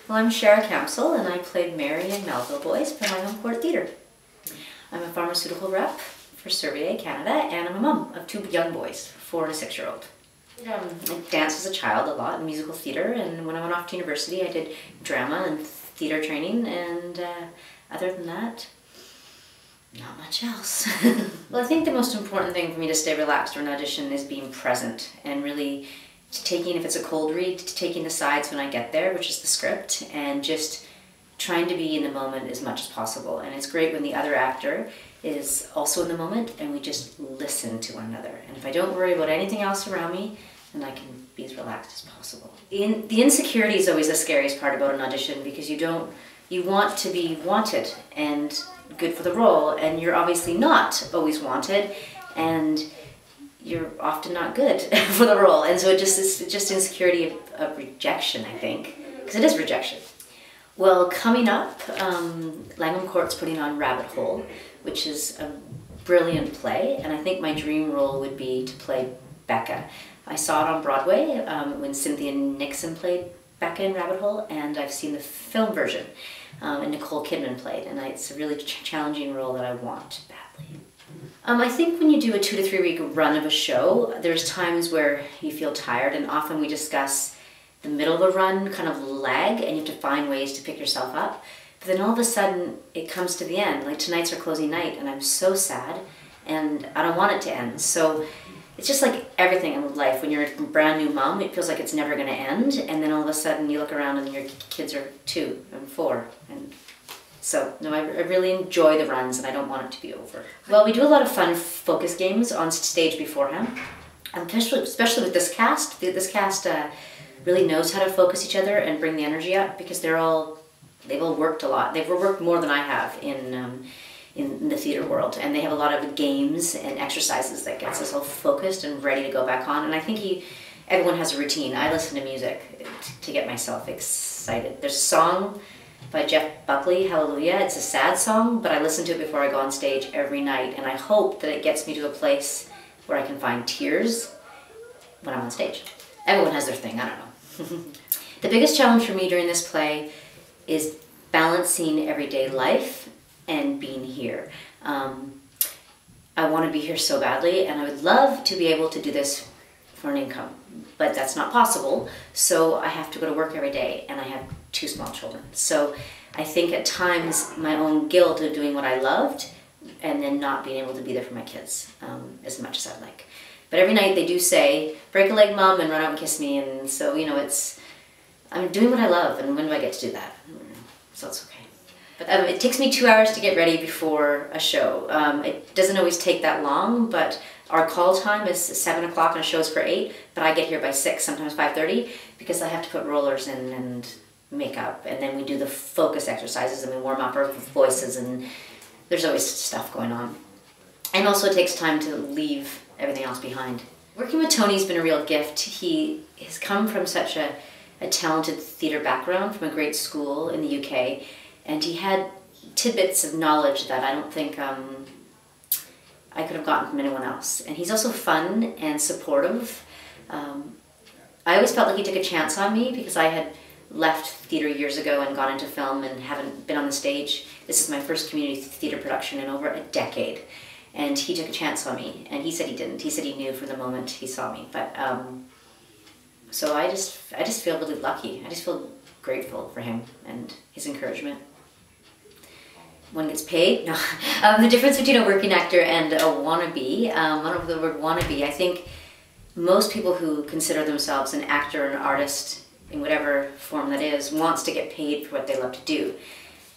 Well, I'm Shara Campsall, and I played Mary in Melville Boys for Langham Court Theater. I'm a pharmaceutical rep for Servier Canada, and I'm a mom of two young boys, 4 and a 6-year-old. I danced as a child a lot in musical theater, and when I went off to university I did drama and theater training, and other than that, not much else. Well, I think the most important thing for me to stay relaxed for an audition is being present and really taking, if it's a cold read, taking the sides when I get there, which is the script, and just trying to be in the moment as much as possible. And it's great when the other actor is also in the moment and we just listen to one another. And if I don't worry about anything else around me, then I can be as relaxed as possible. The insecurity is always the scariest part about an audition, because you want to be wanted and good for the role, and you're obviously not always wanted, and you're often not good for the role, and so it's just insecurity of rejection, I think, because it is rejection. Well, coming up, Langham Court's putting on Rabbit Hole, which is a brilliant play, and I think my dream role would be to play Becca. I saw it on Broadway when Cynthia Nixon played Becca in Rabbit Hole, and I've seen the film version, and Nicole Kidman played, and it's a really challenging role that I want badly. I think when you do a 2 to 3 week run of a show, there's times where you feel tired, and often we discuss the middle of a run kind of lag, and you have to find ways to pick yourself up. But then all of a sudden it comes to the end, like tonight's our closing night, and I'm so sad and I don't want it to end. So it's just like everything in life. When you're a brand new mom, it feels like it's never going to end, and then all of a sudden you look around and your kids are 2 and 4, and so, no, I really enjoy the runs, and I don't want it to be over. Well, we do a lot of fun focus games on stage beforehand, and especially with this cast. This cast really knows how to focus each other and bring the energy up, because they've all worked a lot. They've worked more than I have in the theater world, and they have a lot of games and exercises that gets us all focused and ready to go back on. And I think everyone has a routine. I listen to music to get myself excited. There's a song by Jeff Buckley, Hallelujah. It's a sad song, but I listen to it before I go on stage every night, and I hope that it gets me to a place where I can find tears when I'm on stage. Everyone has their thing, I don't know. The biggest challenge for me during this play is balancing everyday life and being here. I want to be here so badly, and I would love to be able to do this for an income, but that's not possible, so I have to go to work every day, and I have 2 small children. So I think at times my own guilt of doing what I loved and then not being able to be there for my kids as much as I'd like. But every night they do say, break a leg, Mom, and run out and kiss me, and so, you know, I'm doing what I love, and when do I get to do that? So it's okay. But it takes me 2 hours to get ready before a show. It doesn't always take that long, but our call time is 7 o'clock and a show is for 8, but I get here by 6, sometimes 5:30, because I have to put rollers in and makeup, and then we do the focus exercises, and we warm up our voices, and there's always stuff going on. And also it takes time to leave everything else behind. Working with Tony's been a real gift. He has come from such a talented theater background, from a great school in the UK, and he had tidbits of knowledge that I don't think I could have gotten from anyone else. And he's also fun and supportive. I always felt like he took a chance on me, because I had left theater years ago and gone into film and haven't been on the stage. This is my first community theater production in over a decade. And he took a chance on me, and he said he didn't. He said he knew from the moment he saw me. But so I just feel really lucky. I just feel grateful for him and his encouragement. One gets paid? No. The difference between a working actor and a wannabe, one of the word wannabe, I think most people who consider themselves an actor or an artist, in whatever form that is, wants to get paid for what they love to do.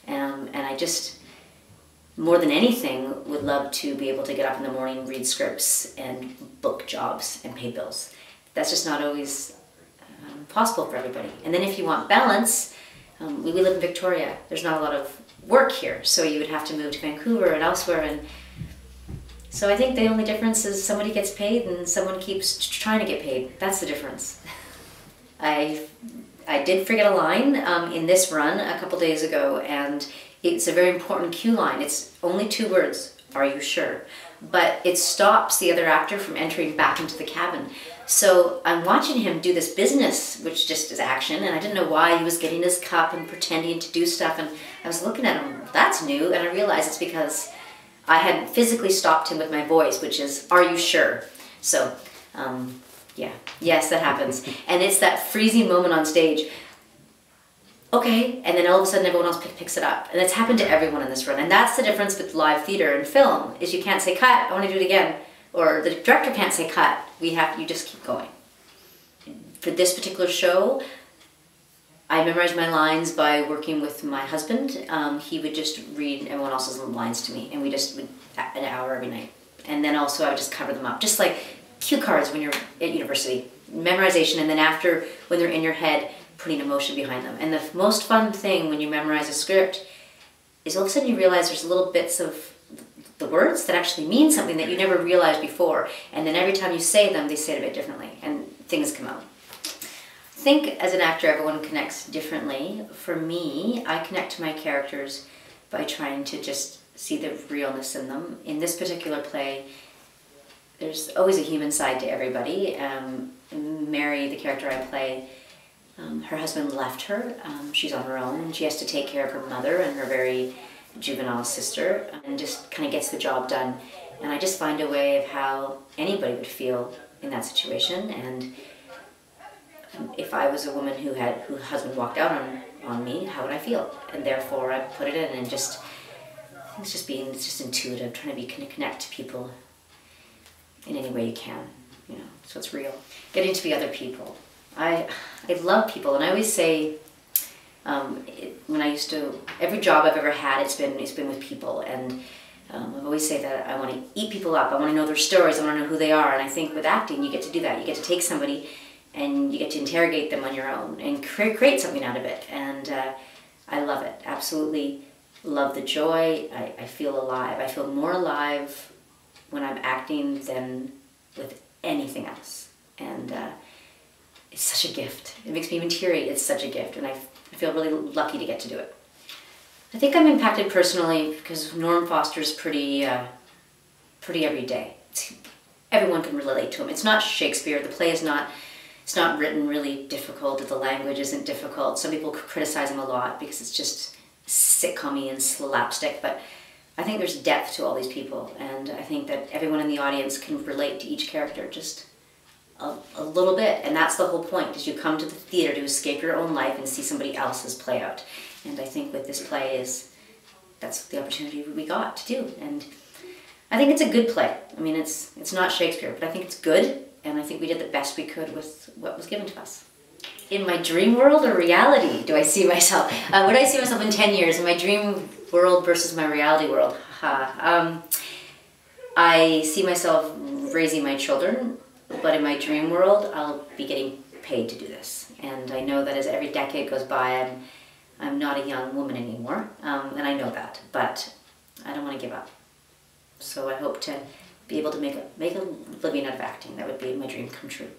And I just, more than anything, would love to be able to get up in the morning, read scripts, and book jobs and pay bills. That's just not always possible for everybody. And then if you want balance, we live in Victoria. There's not a lot of work here, so you would have to move to Vancouver and elsewhere. And so I think the only difference is somebody gets paid and someone keeps trying to get paid. That's the difference. I did forget a line in this run a couple days ago, and it's a very important cue line. It's only 2 words. Are you sure? but it stops the other actor from entering back into the cabin. So I'm watching him do this business, which just is action, and I didn't know why he was getting his cup and pretending to do stuff, and I was looking at him, that's new, and I realized it's because I hadn't physically stopped him with my voice, which is, are you sure? So, yeah, yes, that happens. And it's that freezing moment on stage, okay, and then all of a sudden everyone else picks it up. And it's happened to everyone in this run, and that's the difference with live theater and film, is you can't say, cut, I want to do it again. Or the director can't say, cut, you just keep going. For this particular show, I memorized my lines by working with my husband. He would just read everyone else's lines to me, and we just would an hour every night. And then also I would just cover them up, just like cue cards when you're at university. Memorization, and then after, when they're in your head, putting emotion behind them. And the most fun thing when you memorize a script is all of a sudden you realize there's little bits of the words that actually mean something that you never realized before. And then every time you say them, they say it a bit differently, and things come out. I think as an actor, everyone connects differently. For me, I connect to my characters by trying to just see the realness in them. In this particular play, there's always a human side to everybody. Mary, the character I play, her husband left her. She's on her own, and she has to take care of her mother and her very juvenile sister, and just kind of gets the job done. And I just find a way of how anybody would feel in that situation. And if I was a woman whose husband walked out on me, how would I feel? And therefore I put it in, and just it's just intuitive, trying to connect to people in any way you can, you know, so it's real. Getting to be other people. I love people, and I always say, every job I've ever had, it's been with people, and I always say that I want to eat people up, I want to know their stories, I want to know who they are, and I think with acting you get to do that. You get to take somebody and you get to interrogate them on your own and create something out of it, and I love it, absolutely love the joy. I feel alive. I feel more alive when I'm acting than with anything else, and it's such a gift. It makes me even teary. It's such a gift, and I feel really lucky to get to do it. I think I'm impacted personally because Norm Foster's pretty everyday. Everyone can relate to him. It's not Shakespeare. The play is not. It's not written really difficult. The language isn't difficult. Some people criticize him a lot because it's just sitcom-y and slapstick, but I think there's depth to all these people, and I think that everyone in the audience can relate to each character just a little bit, and that's the whole point, is you come to the theater to escape your own life and see somebody else's play out. And I think with this play that's the opportunity we got to do, and I think it's a good play. I mean, it's not Shakespeare, but I think it's good, and I think we did the best we could with what was given to us. In my dream world or reality do I see myself? Would I see myself in 10 years? In my dream world versus my reality world? I see myself raising my children, but in my dream world, I'll be getting paid to do this. And I know that as every decade goes by, I'm not a young woman anymore, and I know that, but I don't want to give up. So I hope to be able to make a living out of acting. That would be my dream come true.